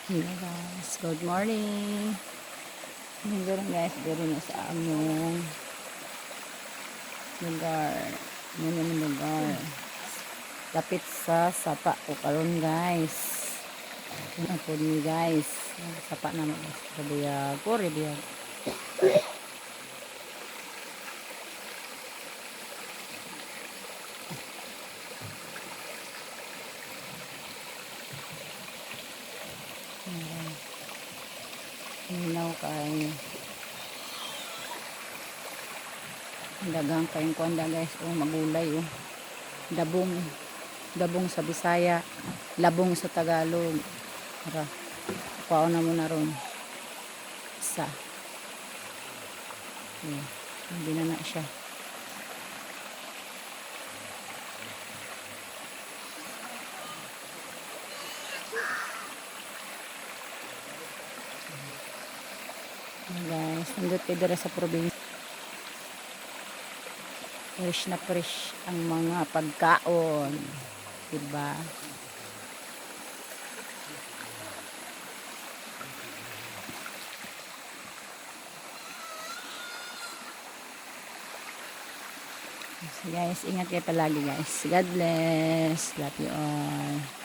Hello guys, good morning. Ngayon guys, dito na sa among lugar. Ngayon lugar. Lapit sa sapa ko karon guys. Ano po ni guys? Sapa na mga kabiyag. Kore biyag. Hinaw kay dagang kayong kuanda guys. Magulay Dabong. Dabong sa Bisaya. Labong sa Tagalog. Tara. Kuha na muna ron. Isa. Hindi na siya. Guys, nandito kayo dira sa probinsya. Fresh na fresh ang mga pagkaon. Diba? So guys, ingat kayo palagi guys. God bless. Love you all.